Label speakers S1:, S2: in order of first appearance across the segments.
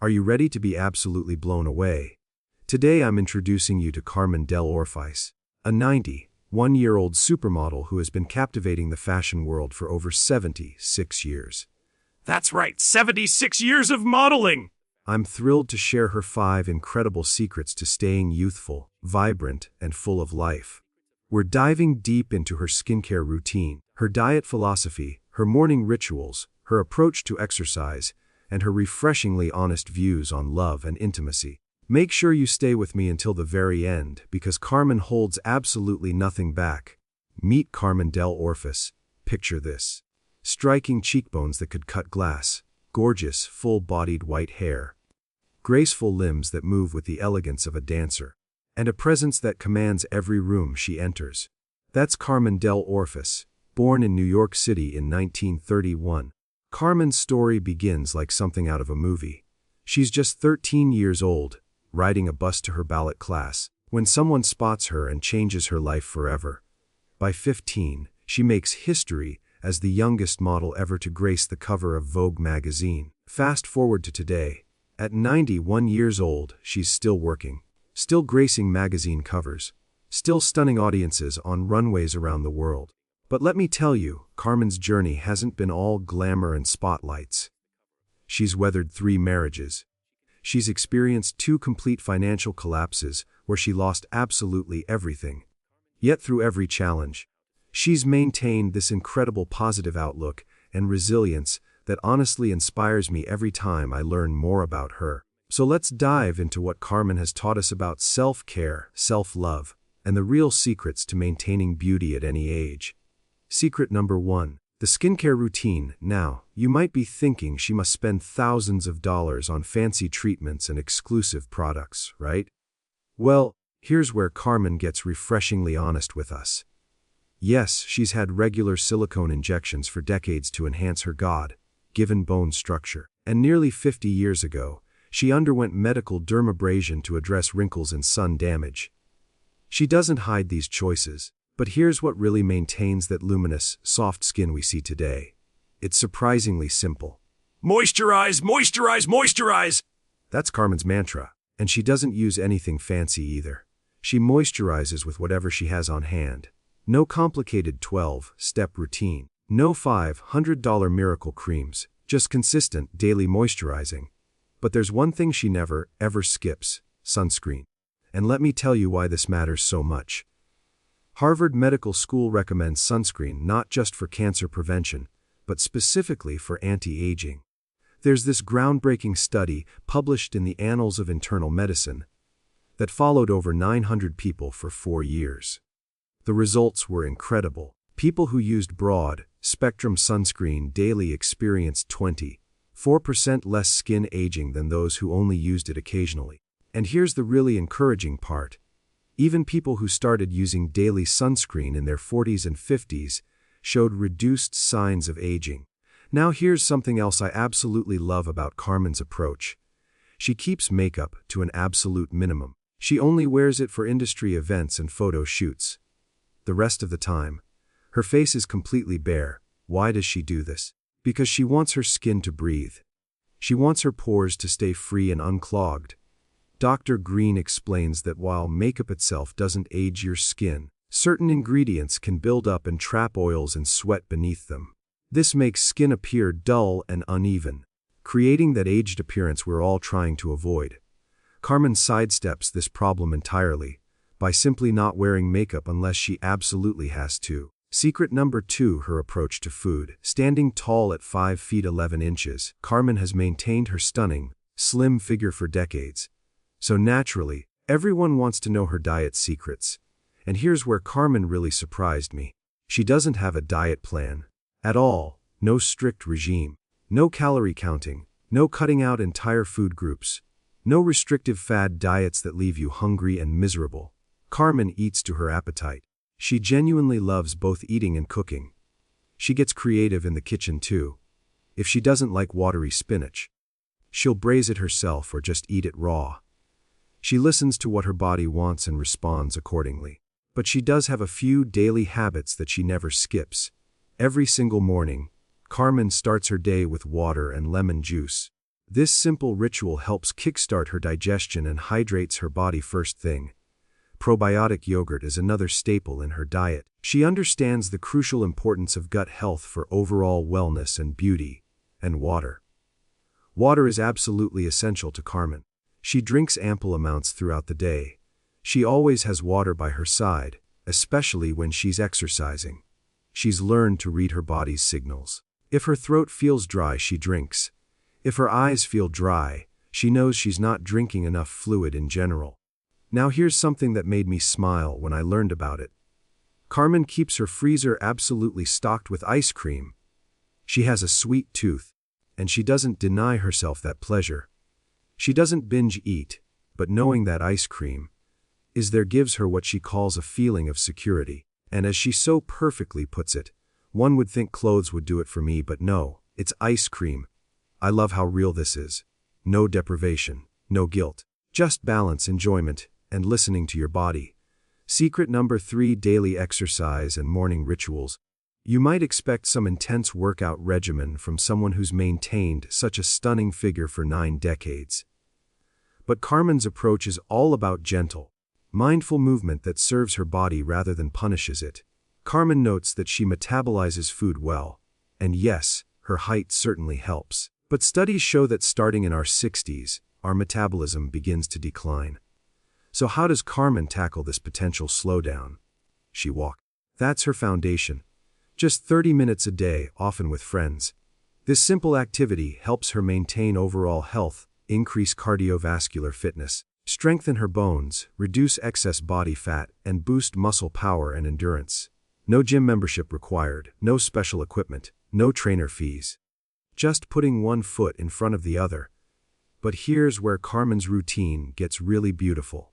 S1: Are you ready to be absolutely blown away? Today I'm introducing you to Carmen Dell'Orefice, a 91-year-old supermodel who has been captivating the fashion world for over 76 years.
S2: That's right, 76 years of modeling!
S1: I'm thrilled to share her 5 incredible secrets to staying youthful, vibrant, and full of life. We're diving deep into her skincare routine, her diet philosophy, her morning rituals, her approach to exercise, and her refreshingly honest views on love and intimacy. Make sure you stay with me until the very end, because Carmen holds absolutely nothing back. Meet Carmen Dell'Orefice. Picture this. Striking cheekbones that could cut glass, gorgeous, full-bodied white hair, graceful limbs that move with the elegance of a dancer, and a presence that commands every room she enters. That's Carmen Dell'Orefice, born in New York City in 1931. Carmen's story begins like something out of a movie. She's just 13 years old, riding a bus to her ballet class, when someone spots her and changes her life forever. By 15, she makes history as the youngest model ever to grace the cover of Vogue magazine. Fast forward to today. At 91 years old, she's still working, still gracing magazine covers, still stunning audiences on runways around the world. But let me tell you, Carmen's journey hasn't been all glamour and spotlights. She's weathered 3 marriages. She's experienced 2 complete financial collapses where she lost absolutely everything. Yet through every challenge, she's maintained this incredible positive outlook and resilience that honestly inspires me every time I learn more about her. So let's dive into what Carmen has taught us about self-care, self-love, and the real secrets to maintaining beauty at any age. Secret number 1. The skincare routine. Now, you might be thinking she must spend thousands of dollars on fancy treatments and exclusive products, right? Well, here's where Carmen gets refreshingly honest with us. Yes, she's had regular silicone injections for decades to enhance her God-given bone structure. And nearly 50 years ago, she underwent medical dermabrasion to address wrinkles and sun damage. She doesn't hide these choices, but here's what really maintains that luminous, soft skin we see today. It's surprisingly simple.
S2: Moisturize, moisturize, moisturize!
S1: That's Carmen's mantra, and she doesn't use anything fancy either. She moisturizes with whatever she has on hand. No complicated 12-step routine. No $500 miracle creams. Just consistent, daily moisturizing. But there's one thing she never, ever skips: sunscreen. And let me tell you why this matters so much. Harvard Medical School recommends sunscreen not just for cancer prevention, but specifically for anti-aging. There's this groundbreaking study published in the Annals of Internal Medicine that followed over 900 people for 4 years. The results were incredible. People who used broad-spectrum sunscreen daily experienced 24% less skin aging than those who only used it occasionally. And here's the really encouraging part. Even people who started using daily sunscreen in their 40s and 50s showed reduced signs of aging. Now here's something else I absolutely love about Carmen's approach. She keeps makeup to an absolute minimum. She only wears it for industry events and photo shoots. The rest of the time, her face is completely bare. Why does she do this? Because she wants her skin to breathe. She wants her pores to stay free and unclogged. Dr. Green explains that while makeup itself doesn't age your skin, certain ingredients can build up and trap oils and sweat beneath them. This makes skin appear dull and uneven, creating that aged appearance we're all trying to avoid. Carmen sidesteps this problem entirely by simply not wearing makeup unless she absolutely has to. Secret number 2. Her approach to food. Standing tall at 5 feet 11 inches, Carmen has maintained her stunning, slim figure for decades. So naturally, everyone wants to know her diet secrets. And here's where Carmen really surprised me. She doesn't have a diet plan at all. No strict regime, no calorie counting, no cutting out entire food groups, no restrictive fad diets that leave you hungry and miserable. Carmen eats to her appetite. She genuinely loves both eating and cooking. She gets creative in the kitchen too. If she doesn't like watery spinach, she'll braise it herself or just eat it raw. She listens to what her body wants and responds accordingly. But she does have a few daily habits that she never skips. Every single morning, Carmen starts her day with water and lemon juice. This simple ritual helps kickstart her digestion and hydrates her body first thing. Probiotic yogurt is another staple in her diet. She understands the crucial importance of gut health for overall wellness and beauty. And water. Water is absolutely essential to Carmen. She drinks ample amounts throughout the day. She always has water by her side, especially when she's exercising. She's learned to read her body's signals. If her throat feels dry, she drinks. If her eyes feel dry, she knows she's not drinking enough fluid in general. Now here's something that made me smile when I learned about it. Carmen keeps her freezer absolutely stocked with ice cream. She has a sweet tooth, and she doesn't deny herself that pleasure. She doesn't binge eat, but knowing that ice cream is there gives her what she calls a feeling of security. And as she so perfectly puts it, one would think clothes would do it for me, but no, it's ice cream. I love how real this is. No deprivation, no guilt, just balance, enjoyment, and listening to your body. Secret number 3: daily exercise and morning rituals. You might expect some intense workout regimen from someone who's maintained such a stunning figure for 9 decades. But Carmen's approach is all about gentle, mindful movement that serves her body rather than punishes it. Carmen notes that she metabolizes food well, and yes, her height certainly helps. But studies show that starting in our 60s, our metabolism begins to decline. So how does Carmen tackle this potential slowdown? She walks. That's her foundation. Just 30 minutes a day, often with friends. This simple activity helps her maintain overall health, increase cardiovascular fitness, strengthen her bones, reduce excess body fat, and boost muscle power and endurance. No gym membership required, no special equipment, no trainer fees. Just putting one foot in front of the other. But here's where Carmen's routine gets really beautiful.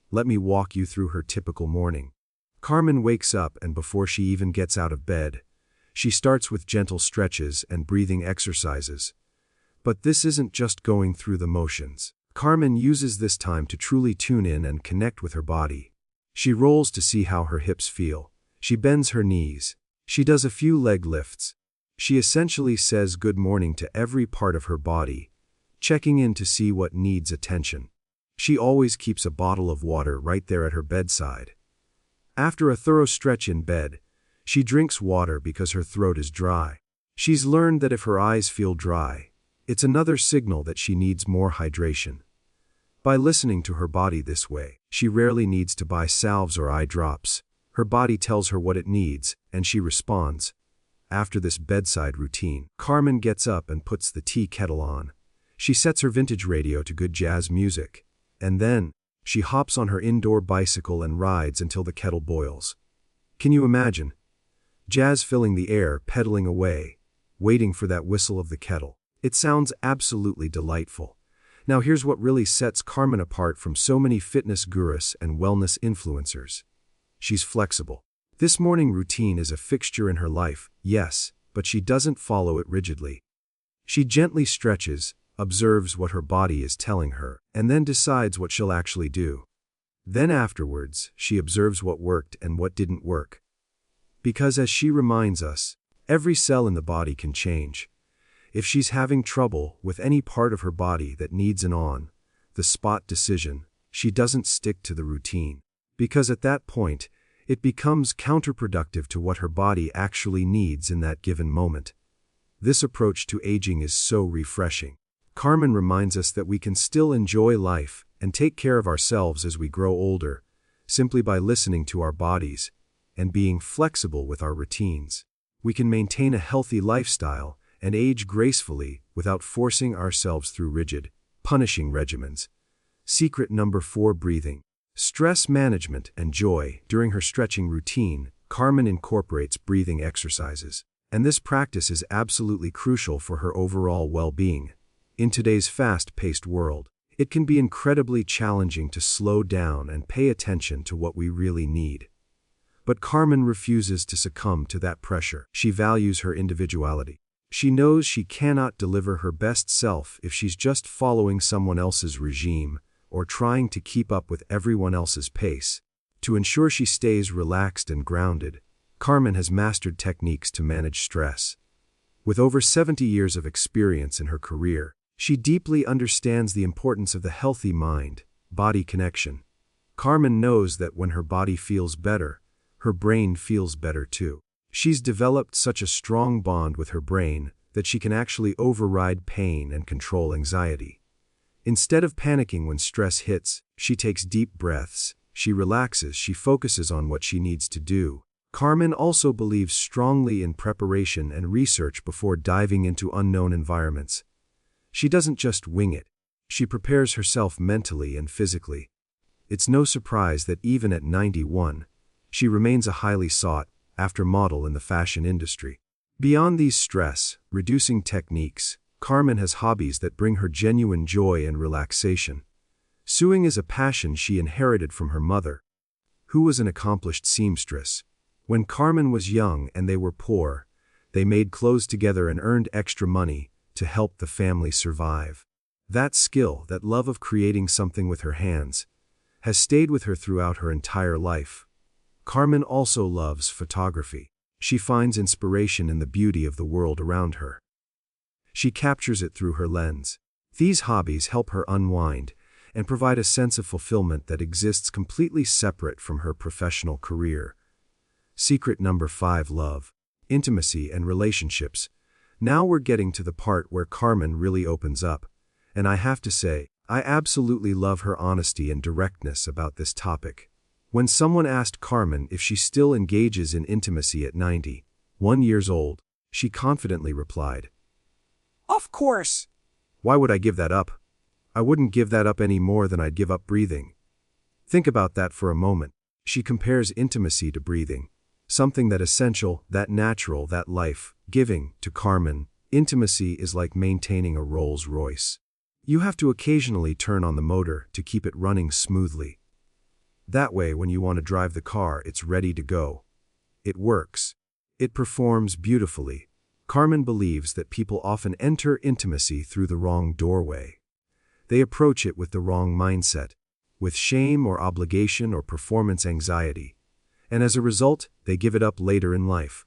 S1: Let me walk you through her typical morning. Carmen wakes up, and before she even gets out of bed, she starts with gentle stretches and breathing exercises. But this isn't just going through the motions. Carmen uses this time to truly tune in and connect with her body. She rolls to see how her hips feel. She bends her knees. She does a few leg lifts. She essentially says good morning to every part of her body, checking in to see what needs attention. She always keeps a bottle of water right there at her bedside. After a thorough stretch in bed, she drinks water because her throat is dry. She's learned that if her eyes feel dry, it's another signal that she needs more hydration. By listening to her body this way, she rarely needs to buy salves or eye drops. Her body tells her what it needs, and she responds. After this bedside routine, Carmen gets up and puts the tea kettle on. She sets her vintage radio to good jazz music. And then, she hops on her indoor bicycle and rides until the kettle boils. Can you imagine? Jazz filling the air, pedaling away, waiting for that whistle of the kettle. It sounds absolutely delightful. Now here's what really sets Carmen apart from so many fitness gurus and wellness influencers. She's flexible. This morning routine is a fixture in her life, yes, but she doesn't follow it rigidly. She gently stretches, observes what her body is telling her, and then decides what she'll actually do. Then afterwards, she observes what worked and what didn't work. Because as she reminds us, every cell in the body can change. If she's having trouble with any part of her body that needs an on-the-spot decision, she doesn't stick to the routine. Because at that point, it becomes counterproductive to what her body actually needs in that given moment. This approach to aging is so refreshing. Carmen reminds us that we can still enjoy life and take care of ourselves as we grow older, simply by listening to our bodies and being flexible with our routines. We can maintain a healthy lifestyle and age gracefully without forcing ourselves through rigid, punishing regimens. Secret number 4: breathing. Stress management and joy. During her stretching routine, Carmen incorporates breathing exercises, and this practice is absolutely crucial for her overall well-being. In today's fast-paced world, it can be incredibly challenging to slow down and pay attention to what we really need. But Carmen refuses to succumb to that pressure. She values her individuality. She knows she cannot deliver her best self if she's just following someone else's regime or trying to keep up with everyone else's pace. To ensure she stays relaxed and grounded, Carmen has mastered techniques to manage stress. With over 70 years of experience in her career, She deeply understands the importance of the healthy mind-body connection. Carmen knows that when her body feels better, her brain feels better too. She's developed such a strong bond with her brain that she can actually override pain and control anxiety. Instead of panicking when stress hits, she takes deep breaths, she relaxes, she focuses on what she needs to do. Carmen also believes strongly in preparation and research before diving into unknown environments. She doesn't just wing it. She prepares herself mentally and physically. It's no surprise that even at 91, she remains a highly sought-after model in the fashion industry. Beyond these stress-reducing techniques, Carmen has hobbies that bring her genuine joy and relaxation. Sewing is a passion she inherited from her mother, who was an accomplished seamstress. When Carmen was young and they were poor, they made clothes together and earned extra money to help the family survive. That skill, that love of creating something with her hands, has stayed with her throughout her entire life. Carmen also loves photography. She finds inspiration in the beauty of the world around her. She captures it through her lens. These hobbies help her unwind and provide a sense of fulfillment that exists completely separate from her professional career. Secret number 5: love, intimacy, and relationships. Now we're getting to the part where Carmen really opens up, and I have to say, I absolutely love her honesty and directness about this topic. When someone asked Carmen if she still engages in intimacy at 91 years old, she confidently replied,
S2: Of course.
S1: "Why would I give that up? I wouldn't give that up any more than I'd give up breathing." Think about that for a moment. She compares intimacy to breathing. Something that essential, that natural, that life-giving. To Carmen, intimacy is like maintaining a Rolls Royce. You have to occasionally turn on the motor to keep it running smoothly. That way, when you want to drive the car, it's ready to go. It works. It performs beautifully. Carmen believes that people often enter intimacy through the wrong doorway. They approach it with the wrong mindset, with shame or obligation or performance anxiety. And as a result, they give it up later in life.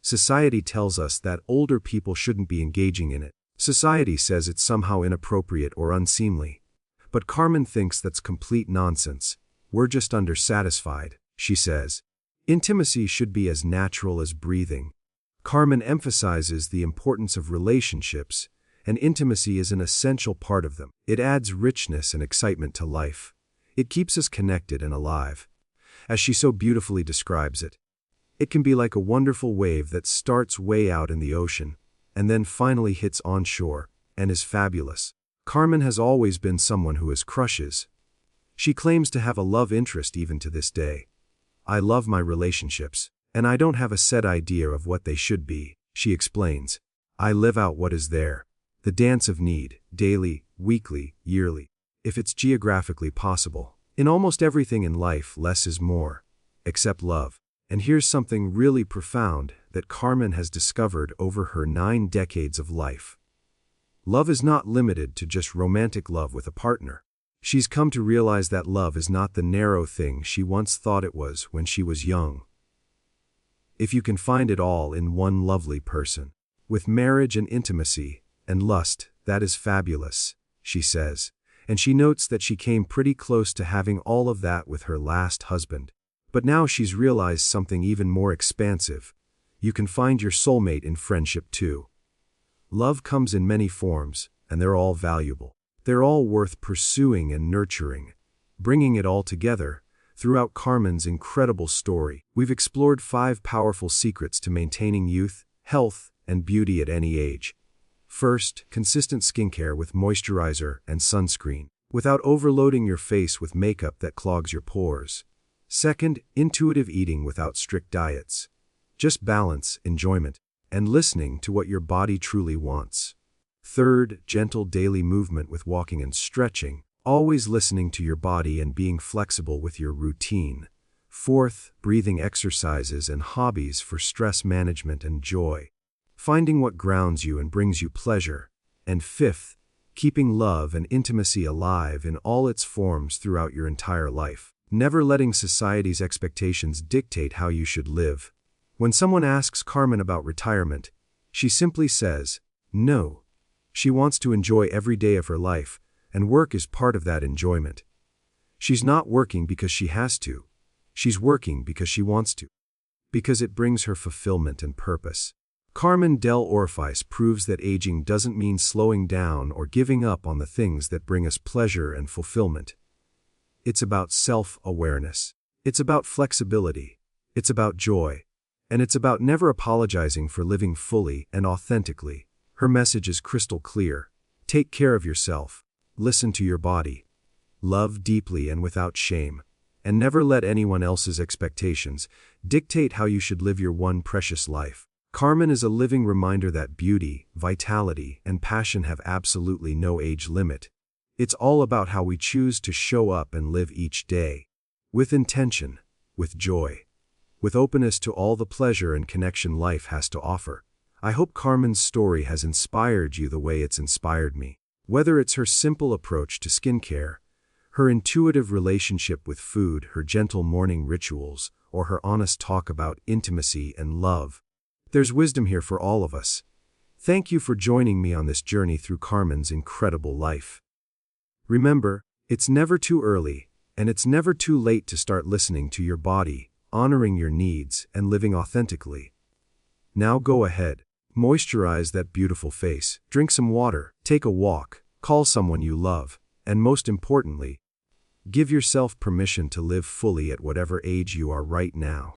S1: Society tells us that older people shouldn't be engaging in it. Society says it's somehow inappropriate or unseemly. But Carmen thinks that's complete nonsense. We're just undersatisfied, she says. Intimacy should be as natural as breathing. Carmen emphasizes the importance of relationships, and intimacy is an essential part of them. It adds richness and excitement to life. It keeps us connected and alive. As she so beautifully describes it, it can be like a wonderful wave that starts way out in the ocean, and then finally hits onshore, and is fabulous. Carmen has always been someone who has crushes. She claims to have a love interest even to this day. "I love my relationships, and I don't have a set idea of what they should be," she explains. "I live out what is there. The dance of need, daily, weekly, yearly, if it's geographically possible. In almost everything in life, less is more, except love." And here's something really profound that Carmen has discovered over her 9 decades of life. Love is not limited to just romantic love with a partner. She's come to realize that love is not the narrow thing she once thought it was when she was young. If you can find it all in one lovely person, with marriage and intimacy and lust, that is fabulous, she says. And she notes that she came pretty close to having all of that with her last husband. But now she's realized something even more expansive. You can find your soulmate in friendship too. Love comes in many forms, and they're all valuable. They're all worth pursuing and nurturing. Bringing it all together, throughout Carmen's incredible story, we've explored 5 powerful secrets to maintaining youth, health, and beauty at any age. First, consistent skincare with moisturizer and sunscreen, without overloading your face with makeup that clogs your pores. Second, intuitive eating without strict diets. Just balance, enjoyment, and listening to what your body truly wants. Third, gentle daily movement with walking and stretching, always listening to your body and being flexible with your routine. Fourth, breathing exercises and hobbies for stress management and joy, finding what grounds you and brings you pleasure. And fifth, keeping love and intimacy alive in all its forms throughout your entire life, never letting society's expectations dictate how you should live. When someone asks Carmen about retirement, she simply says, "No." She wants to enjoy every day of her life, and work is part of that enjoyment. She's not working because she has to. She's working because she wants to. Because it brings her fulfillment and purpose. Carmen Dell'Orefice proves that aging doesn't mean slowing down or giving up on the things that bring us pleasure and fulfillment. It's about self-awareness. It's about flexibility. It's about joy. And it's about never apologizing for living fully and authentically. Her message is crystal clear. Take care of yourself. Listen to your body. Love deeply and without shame. And never let anyone else's expectations dictate how you should live your one precious life. Carmen is a living reminder that beauty, vitality, and passion have absolutely no age limit. It's all about how we choose to show up and live each day. With intention, with joy, with openness to all the pleasure and connection life has to offer. I hope Carmen's story has inspired you the way it's inspired me. Whether it's her simple approach to skincare, her intuitive relationship with food, her gentle morning rituals, or her honest talk about intimacy and love, there's wisdom here for all of us. Thank you for joining me on this journey through Carmen's incredible life. Remember, it's never too early, and it's never too late to start listening to your body, honoring your needs, and living authentically. Now go ahead, moisturize that beautiful face, drink some water, take a walk, call someone you love, and most importantly, give yourself permission to live fully at whatever age you are right now.